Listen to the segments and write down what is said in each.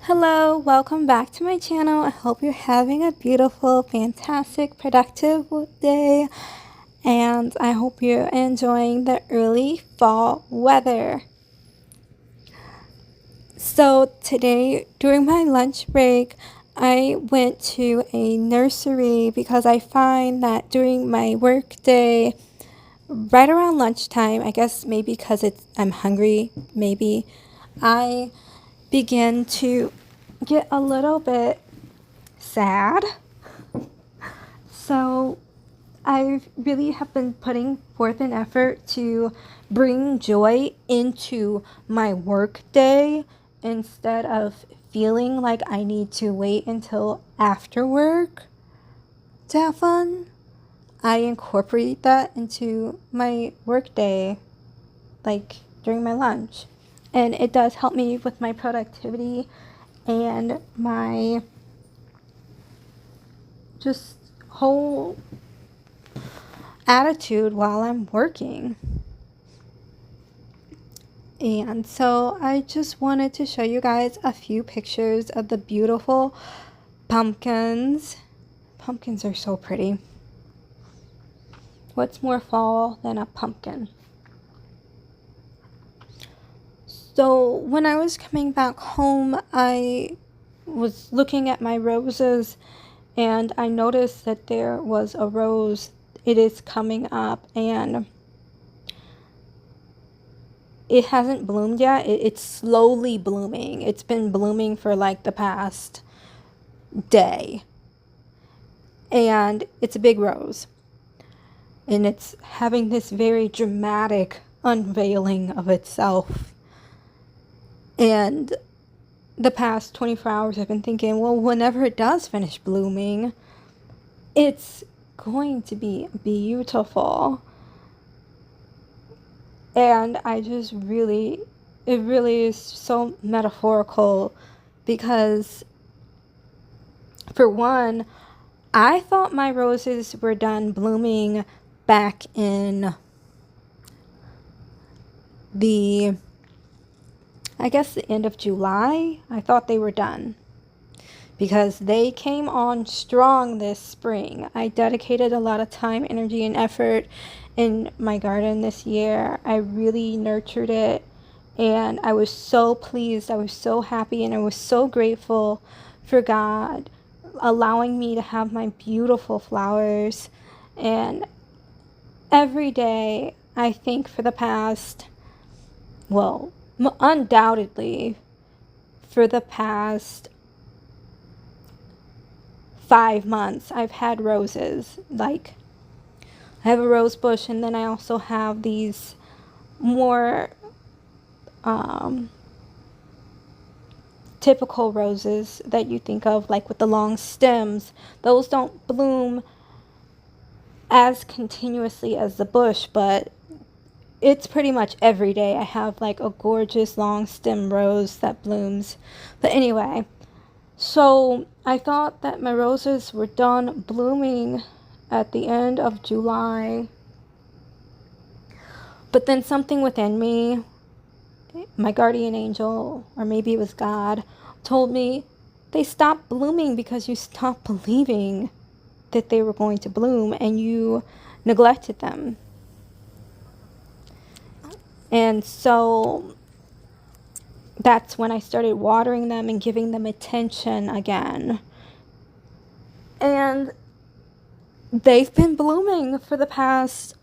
Hello, welcome back to my channel. I hope you're having a beautiful, fantastic, productive day, and I hope you're enjoying the early fall weather. So today, during my lunch break, I went to a nursery because I find that during my work day, right around lunchtime, I guess maybe because I'm hungry, maybe, I begin to get a little bit sad. So I really have been putting forth an effort to bring joy into my work day instead of feeling like I need to wait until after work to have fun. I incorporate that into my work day, like during my lunch. And it does help me with my productivity and my just whole attitude while I'm working. And so I just wanted to show you guys a few pictures of the beautiful pumpkins. Pumpkins are so pretty. What's more fall than a pumpkin? So when I was coming back home, I was looking at my roses and I noticed that there was a rose. It is coming up and it hasn't bloomed yet. It's slowly blooming. It's been blooming for like the past day. And it's a big rose. And it's having this very dramatic unveiling of itself. And the past 24 hours I've been thinking, well, whenever it does finish blooming, it's going to be beautiful. And it really is so metaphorical because, for one, I thought my roses were done blooming back in the end of July. I thought they were done because they came on strong this spring. I dedicated a lot of time, energy, and effort in my garden this year. I really nurtured it and I was so pleased. I was so happy and I was so grateful for God allowing me to have my beautiful flowers. And every day I think for the past, well, undoubtedly for the past 5 months I've had roses. Like, I have a rose bush and then I also have these more typical roses that you think of, like with the long stems. Those don't bloom as continuously as the bush, but it's pretty much every day I have like a gorgeous long stem rose that blooms. But anyway, so I thought that my roses were done blooming at the end of July. But then something within me, my guardian angel, or maybe it was God, told me they stopped blooming because you stopped believing that they were going to bloom and you neglected them. And so that's when I started watering them and giving them attention again. And they've been blooming for the past,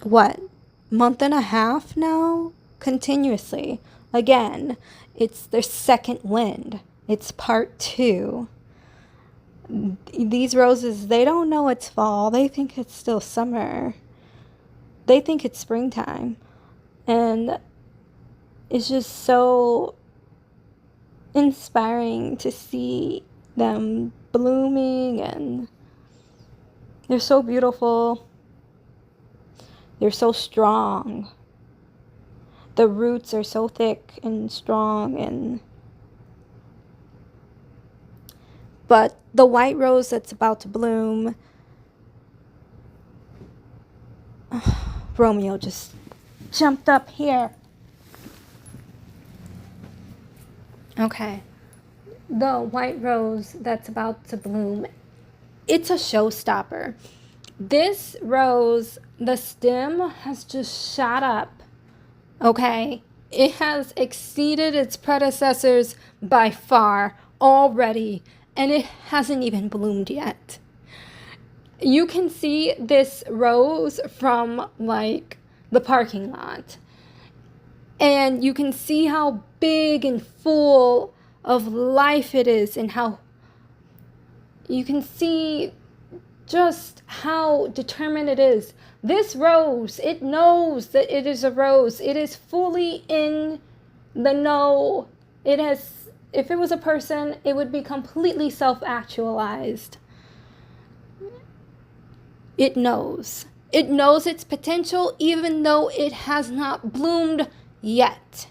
month and a half now? Continuously. Again, it's their second wind. It's part 2. These roses, they don't know it's fall. They think it's still summer. They think it's springtime. And it's just so inspiring to see them blooming, and they're so beautiful. They're so strong. The roots are so thick and strong, but the white rose that's about to bloom, Romeo just jumped up here. Okay, the white rose that's about to bloom, it's a showstopper. This rose, the stem has just shot up, okay? It has exceeded its predecessors by far already, and it hasn't even bloomed yet. You can see this rose from like the parking lot, and you can see how big and full of life it is, and how you can see just how determined it is. This rose, it knows that it is a rose. It is fully in the know. It has, if it was a person, it would be completely self-actualized. It knows. It knows its potential even though it has not bloomed yet.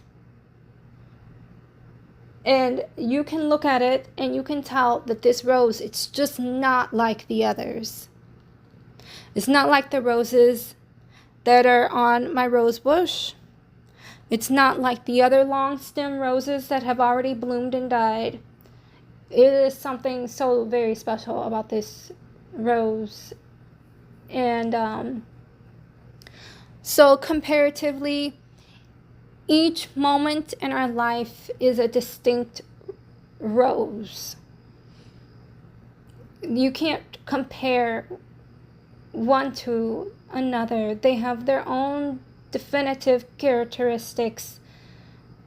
And you can look at it and you can tell that this rose, it's just not like the others. It's not like the roses that are on my rose bush. It's not like the other long stem roses that have already bloomed and died. It is something so very special about this rose. And so comparatively, each moment in our life is a distinct rose. You can't compare one to another. They have their own definitive characteristics,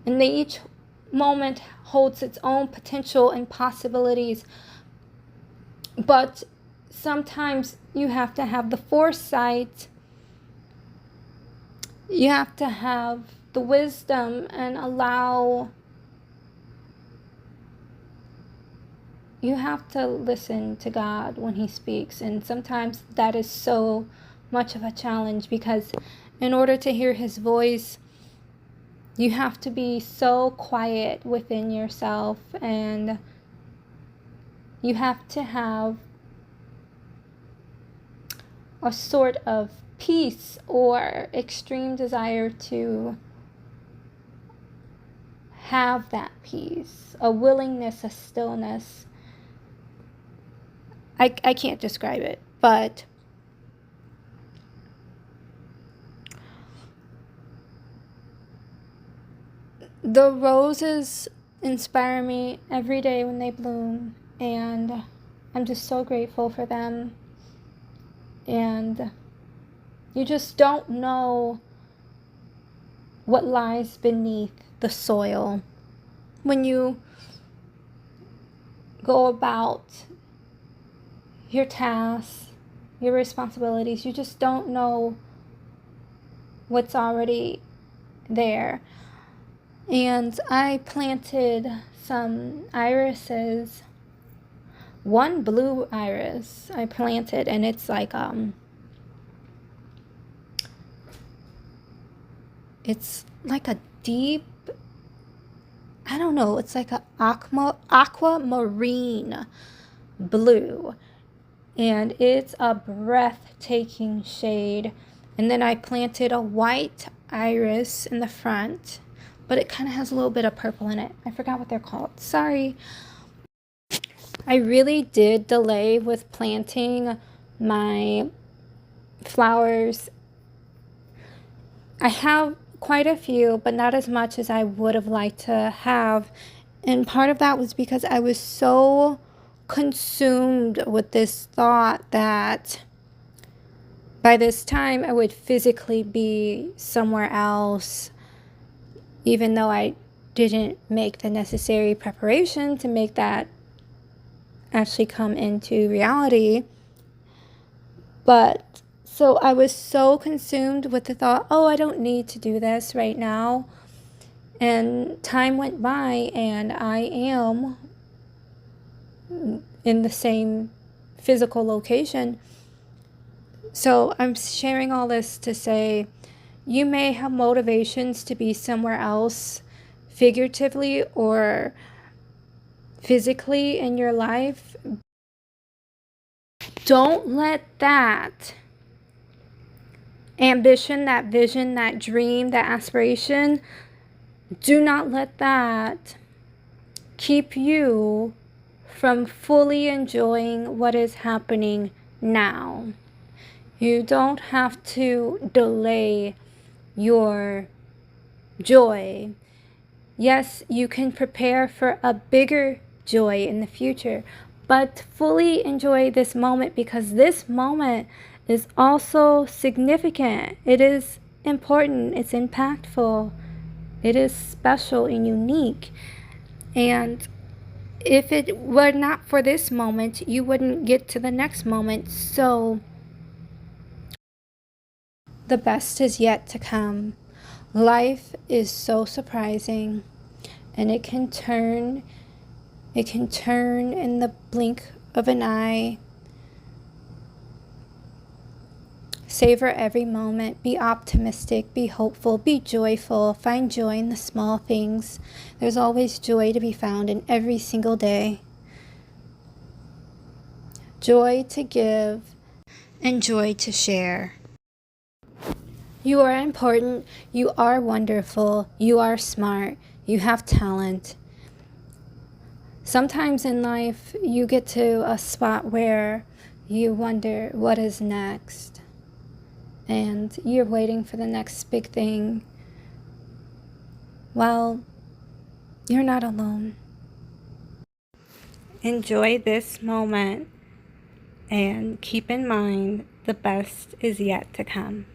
and each moment holds its own potential and possibilities. But sometimes you have to have the foresight, you have to have the wisdom, and you have to listen to God when He speaks. And sometimes that is so much of a challenge, because in order to hear His voice, you have to be so quiet within yourself, and you have to have a sort of peace or extreme desire to have that peace, a willingness, a stillness. I can't describe it, but the roses inspire me every day when they bloom, and I'm just so grateful for them. And you just don't know what lies beneath the soil when you go about your tasks, your responsibilities. You just don't know what's already there. And I planted some irises, one blue iris I planted, and it's like it's like a deep, I don't know, it's like a aquamarine blue, and it's a breathtaking shade. And then I planted a white iris in the front, but it kind of has a little bit of purple in it. I forgot what they're called. Sorry. I really did delay with planting my flowers. I have quite a few, but not as much as I would have liked to have. And part of that was because I was so consumed with this thought that by this time I would physically be somewhere else, even though I didn't make the necessary preparation to make that actually come into reality. But so I was so consumed with the thought, oh, I don't need to do this right now. And time went by, and I am in the same physical location. So I'm sharing all this to say, you may have motivations to be somewhere else, figuratively or physically in your life. Don't let that ambition, that vision, that dream, that aspiration, do not let that keep you from fully enjoying what is happening now. You don't have to delay your joy. Yes, you can prepare for a bigger joy in the future, but fully enjoy this moment, because this moment is also significant. It is important. It's impactful. It is special and unique. And if it were not for this moment, you wouldn't get to the next moment. So the best is yet to come. Life is so surprising, and it can turn in the blink of an eye. Savor every moment. Be optimistic, be hopeful, be joyful. Find joy in the small things. There's always joy to be found in every single day. Joy to give and joy to share. You are important. You are wonderful. You are smart. You have talent. Sometimes in life, you get to a spot where you wonder what is next. And you're waiting for the next big thing. Well, you're not alone. Enjoy this moment and keep in mind the best is yet to come.